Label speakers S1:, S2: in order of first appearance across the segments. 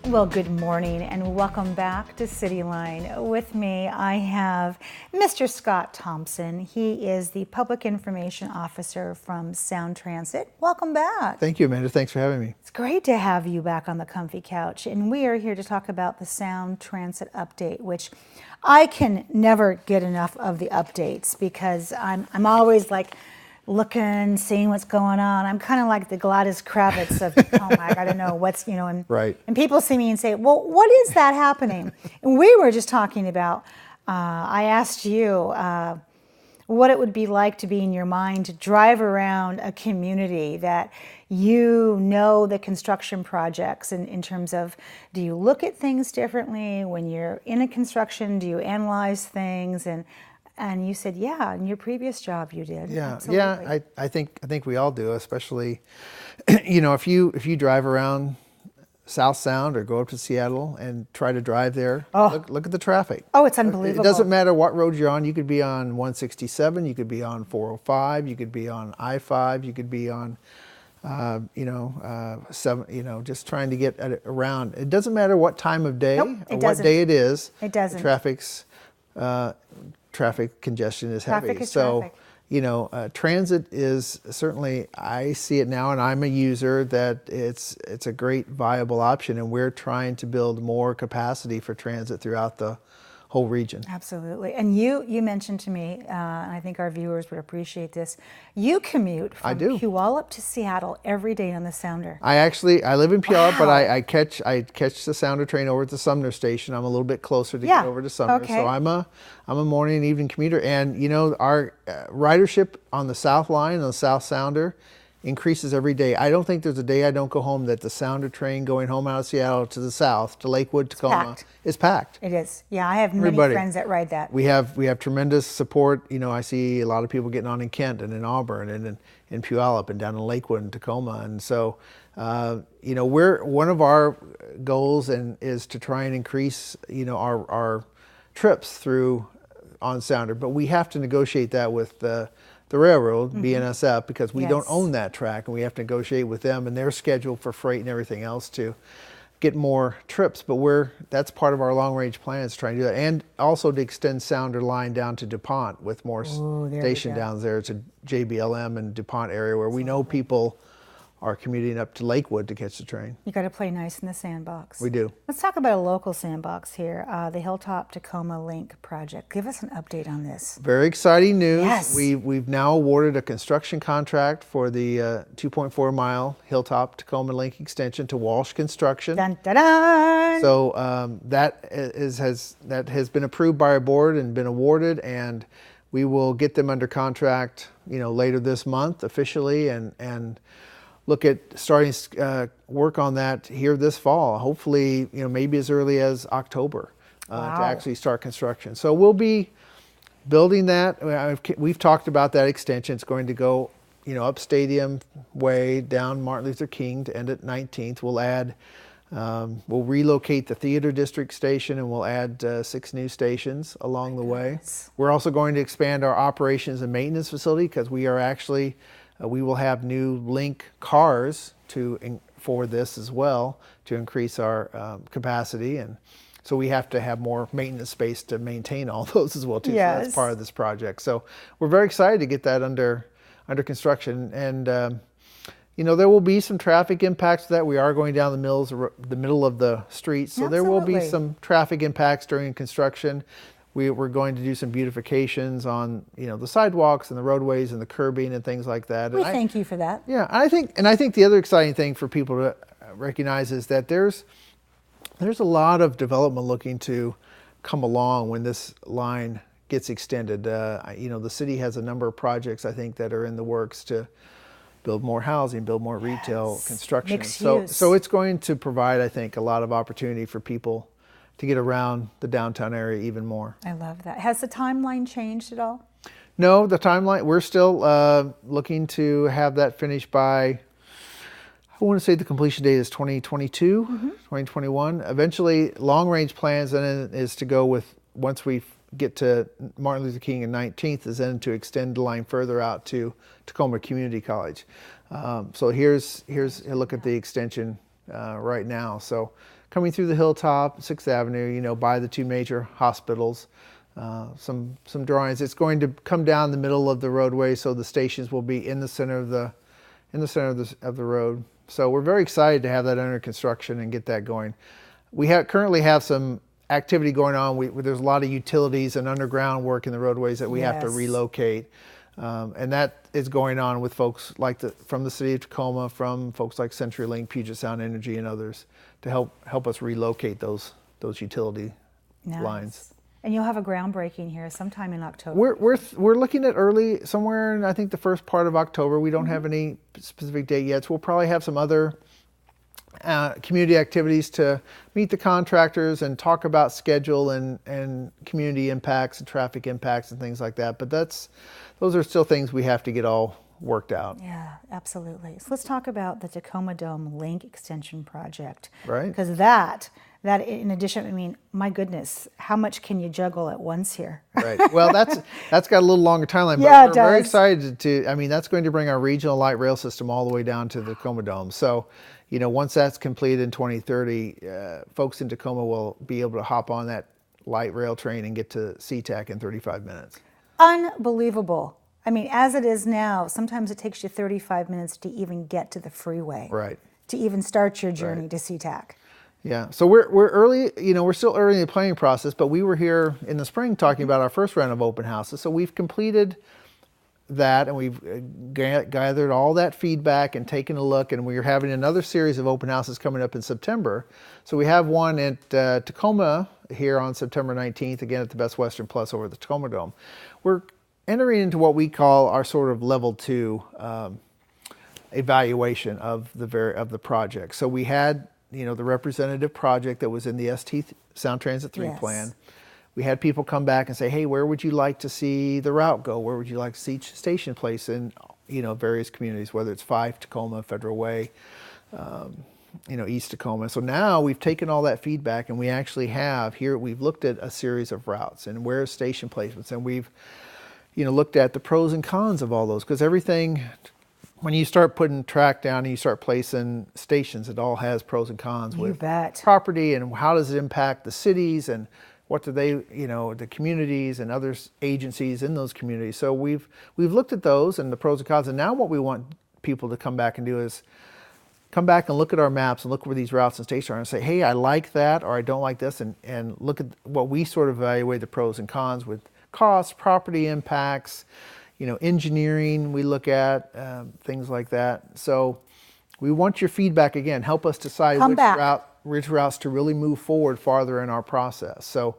S1: Well, good morning and welcome back to CityLine. With me, I have Mr. Scott Thompson. He is the Public Information Officer from Sound Transit. Welcome back.
S2: Thank you, Amanda. Thanks for having me.
S1: It's great to have you back on the comfy couch. And we are here to talk about the Sound Transit update, which I can never get enough of the updates because I'm always like, looking, seeing what's going on. I'm kind of like the Gladys Kravitz of Tacoma. I got to know what's, and,
S2: right.
S1: And people see me and say, well, what is that happening? And we were just talking about, I asked you what it would be like to be in your mind to drive around a community that you know the construction projects in terms of, do you look at things differently when you're in a construction? Do you analyze things? And you said, yeah, in your previous job you did.
S2: Yeah,
S1: Absolutely.
S2: yeah. I think we all do, especially, if you drive around South Sound or go up to Seattle and try to drive there, look at the traffic.
S1: Oh, it's unbelievable.
S2: It doesn't matter what road you're on. You could be on 167, you could be on 405, you could be on I-5, you could be on, just trying to get around. It doesn't matter what time of day or what day it is.
S1: It doesn't.
S2: Traffic congestion is heavy.
S1: Traffic is traffic.
S2: Transit is certainly, I see it now, and I'm a user, that it's a great viable option, and we're trying to build more capacity for transit throughout the whole region.
S1: Absolutely. And you mentioned to me, and I think our viewers would appreciate this, you commute from Puyallup to Seattle every day on the Sounder.
S2: I live in Puyallup, but I catch the Sounder train over at the Sumner station. I'm a little bit closer to get over to Sumner.
S1: Okay.
S2: So I'm a morning and evening commuter. And our ridership on the South Line and the South Sounder increases every day. I don't think there's a day I don't go home that the Sounder train going home out of Seattle to the south, to Lakewood, Tacoma, is packed.
S1: It is. Yeah, I have many friends that ride that.
S2: We have tremendous support. I see a lot of people getting on in Kent and in Auburn and in Puyallup and down in Lakewood and Tacoma. And so, one of our goals is to try and increase, our trips through on Sounder, but we have to negotiate that with the railroad, BNSF, because we don't own that track, and we have to negotiate with them and their schedule for freight and everything else to get more trips. But that's part of our long-range plans, trying to do that, and also to extend Sounder line down to DuPont with more station down there to JBLM and DuPont area, where we know people are commuting up to Lakewood to catch the train. You
S1: got to play nice in the sandbox.
S2: We do.
S1: Let's talk about a local sandbox here, the Hilltop Tacoma Link project. Give us an update on this.
S2: Very exciting news.
S1: Yes.
S2: We've now awarded a construction contract for the 2.4 mile Hilltop Tacoma Link Extension to Walsh Construction.
S1: Dun, dun, dun.
S2: So that has been approved by our board and been awarded, and we will get them under contract, later this month officially, and look at starting work on that here this fall. Hopefully, maybe as early as October to actually start construction. So we'll be building that. We've talked about that extension. It's going to go, up Stadium Way, down Martin Luther King to end at 19th. We'll relocate the Theater District station, and we'll add 6 new stations along the way. We're also going to expand our operations and maintenance facility, because we are actually we will have new Link cars for this as well, to increase our capacity, and so we have to have more maintenance space to maintain all those as well too.
S1: Yes.
S2: So that's part of this project. So we're very excited to get that under construction, and there will be some traffic impacts to that. We are going down the middle of the street, so there will be some traffic impacts during construction. We're going to do some beautifications on the sidewalks and the roadways and the curbing and things like that.
S1: We thank you for that.
S2: Yeah, I think the other exciting thing for people to recognize is that there's a lot of development looking to come along when this line gets extended. The city has a number of projects, I think, that are in the works to build more housing, build more retail construction.
S1: Mixed use.
S2: So it's going to provide, I think, a lot of opportunity for people to get around the downtown area even more.
S1: I love that. Has the timeline changed at all?
S2: No, the timeline, we're still looking to have that finished by, I want to say the completion date is 2022, 2021. Eventually, long-range plans then is to go with, once we get to Martin Luther King and 19th, is then to extend the line further out to Tacoma Community College. So here's a look at the extension right now. So coming through the Hilltop, 6th Avenue, by the two major hospitals. Some drawings. It's going to come down the middle of the roadway, so the stations will be in the center of the road. So we're very excited to have that under construction and get that going. We currently have some activity going on. There's a lot of utilities and underground work in the roadways that we have to relocate. And that is going on with folks like from the city of Tacoma, from folks like CenturyLink, Puget Sound Energy, and others to help us relocate those utility lines.
S1: And you'll have a groundbreaking here sometime in October.
S2: We're looking at early, somewhere in I think the first part of October. We don't have any specific date yet, so we'll probably have some other community activities to meet the contractors and talk about schedule and community impacts and traffic impacts and things like that. But those are still things we have to get all worked out.
S1: Yeah, absolutely. So let's talk about the Tacoma Dome Link Extension project.
S2: Right.
S1: Because that in addition, I mean, my goodness, how much can you juggle at once here?
S2: Right. Well, that's got a little longer timeline, but
S1: Yeah,
S2: we're very excited that's going to bring our regional light rail system all the way down to the Tacoma Dome. So, once that's completed in 2030, folks in Tacoma will be able to hop on that light rail train and get to SeaTac in 35 minutes.
S1: Unbelievable. I mean, as it is now, sometimes it takes you 35 minutes to even get to the freeway.
S2: Right.
S1: To even start your journey to SeaTac.
S2: Yeah, so we're early, we're still early in the planning process, but we were here in the spring talking about our first round of open houses. So we've completed that, and we've gathered all that feedback and taken a look, and we're having another series of open houses coming up in September. So we have one at Tacoma here on September 19th, again at the Best Western Plus over the Tacoma Dome. We're entering into what we call our sort of level 2 evaluation of the project. So we had the representative project that was in the ST Sound Transit 3 plan. We had people come back and say, hey, where would you like to see the route go? Where would you like to see each station place in, various communities, whether it's 5 Tacoma, Federal Way, East Tacoma. So now we've taken all that feedback and we actually we've looked at a series of routes and where's station placements, and we've, looked at the pros and cons of all those, because everything, when you start putting track down and you start placing stations, it all has pros and cons with property and how does it impact the cities and what do they, the communities and other agencies in those communities. So we've looked at those and the pros and cons, and now what we want people to come back and do is come back and look at our maps and look where these routes and stations are and say, hey, I like that or I don't like this, and look at what we sort of evaluate the pros and cons with costs, property impacts, engineering we look at, things like that. So we want your feedback again. Help us decide which routes to really move forward farther in our process. So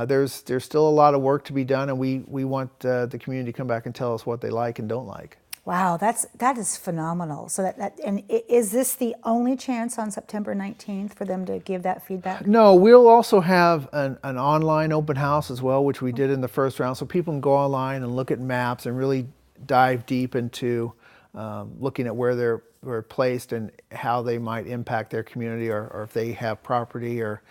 S2: there's still a lot of work to be done, and we want the community to come back and tell us what they like and don't like.
S1: Wow, that is phenomenal. So and is this the only chance on September 19th for them to give that feedback?
S2: No, we'll also have an online open house as well, which we did in the first round, so people can go online and look at maps and really dive deep into looking at where they're placed and how they might impact their community, or if they have property or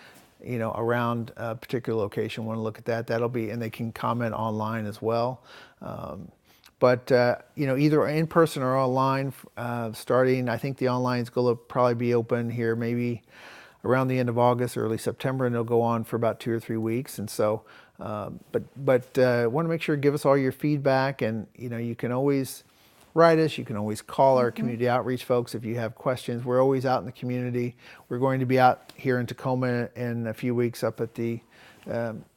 S2: around a particular location, want to look at that. That'll be, and they can comment online as well. But either in person or online, starting, I think the online is going to probably be open here maybe around the end of August, early September, and they'll go on for about 2 or 3 weeks. And so, but want to make sure, give us all your feedback, and you can always write us. You can always call our community outreach folks if you have questions. We're always out in the community. We're going to be out here in Tacoma in a few weeks up at the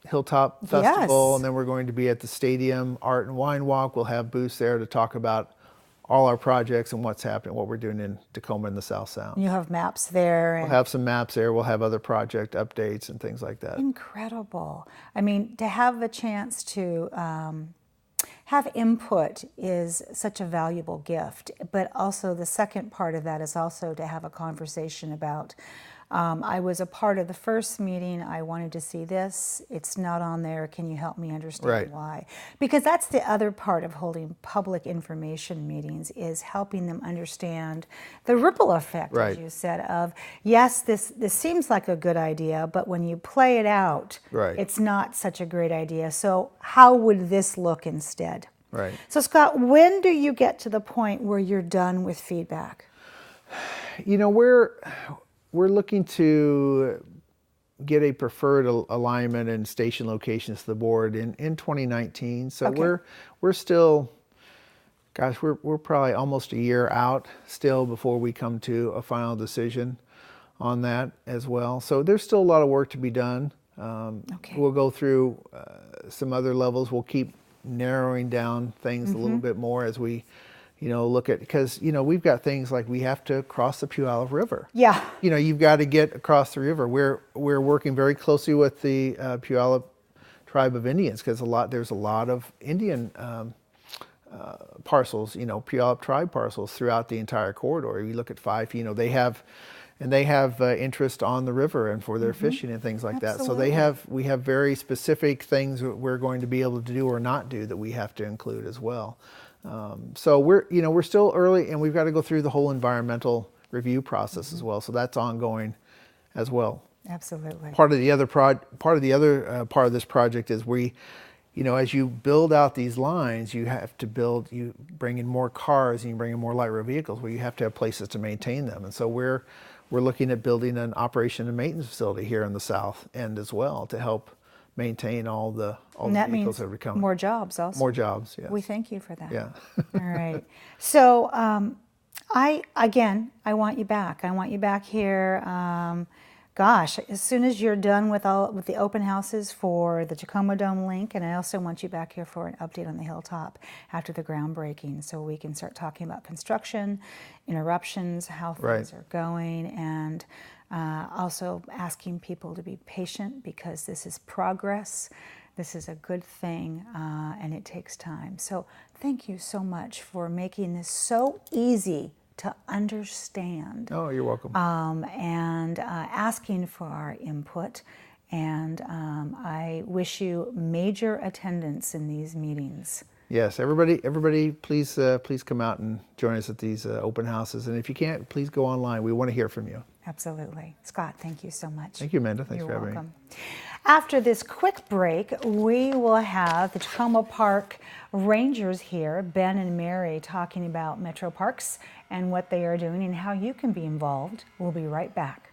S2: Hilltop Festival, and then we're going to be at the Stadium Art and Wine Walk. We'll have booths there to talk about all our projects and what's happening, what we're doing in Tacoma and the South Sound.
S1: You have maps there.
S2: We'll have some maps there. We'll have other project updates and things like that.
S1: Incredible. I mean, to have a chance to have input is such a valuable gift, but also the second part of that is also to have a conversation about, I was a part of the first meeting, I wanted to see this, it's not on there, can you help me understand why? Because that's the other part of holding public information meetings, is helping them understand the ripple effect, as you said, of, yes, this seems like a good idea, but when you play it out, it's not such a great idea. So how would this look instead?
S2: Right.
S1: So Scott, when do you get to the point where you're done with feedback?
S2: we're looking to get a preferred alignment and station locations to the board in 2019. So
S1: Okay.
S2: we're still, gosh, we're probably almost a year out still before we come to a final decision on that as well. So there's still a lot of work to be done.
S1: Okay.
S2: We'll go through some other levels. We'll keep narrowing down things a little bit more as we, look at, because, we've got things like we have to cross the Puyallup River.
S1: Yeah.
S2: You've got to get across the river. We're working very closely with the Puyallup tribe of Indians because there's a lot of Indian parcels, Puyallup tribe parcels throughout the entire corridor. You look at Fife, they have interest on the river and for their fishing and things like that. So
S1: Absolutely.
S2: we have very specific things that we're going to be able to do or not do that we have to include as well. So we're still early, and we've got to go through the whole environmental review process as well. So that's ongoing as well.
S1: Absolutely.
S2: Part of this project is as you build out these lines, you bring in more cars and you bring in more light rail vehicles where you have to have places to maintain them. And so we're looking at building an operation and maintenance facility here in the south end as well to help maintain all the
S1: And that
S2: vehicles
S1: means
S2: that are coming.
S1: more jobs also.
S2: More jobs, yes.
S1: We thank you for that.
S2: Yeah.
S1: All right. So I want you back. I want you back here. Gosh, as soon as you're done with the open houses for the Tacoma Dome Link, and I also want you back here for an update on the Hilltop after the groundbreaking, so we can start talking about construction, interruptions, how things are going, and also asking people to be patient because this is progress. This is a good thing, and it takes time. So thank you so much for making this so easy to understand.
S2: Oh, you're welcome.
S1: And asking for our input. And I wish you major attendance in these meetings.
S2: Yes, everybody, please come out and join us at these open houses. And if you can't, please go online. We want to hear from you.
S1: Absolutely. Scott, thank you so much.
S2: Thank you, Amanda. Thanks
S1: You're
S2: for having me.
S1: welcome. After this quick break, we will have the Tacoma Park Rangers here, Ben and Mary, talking about Metro Parks and what they are doing and how you can be involved. We'll be right back.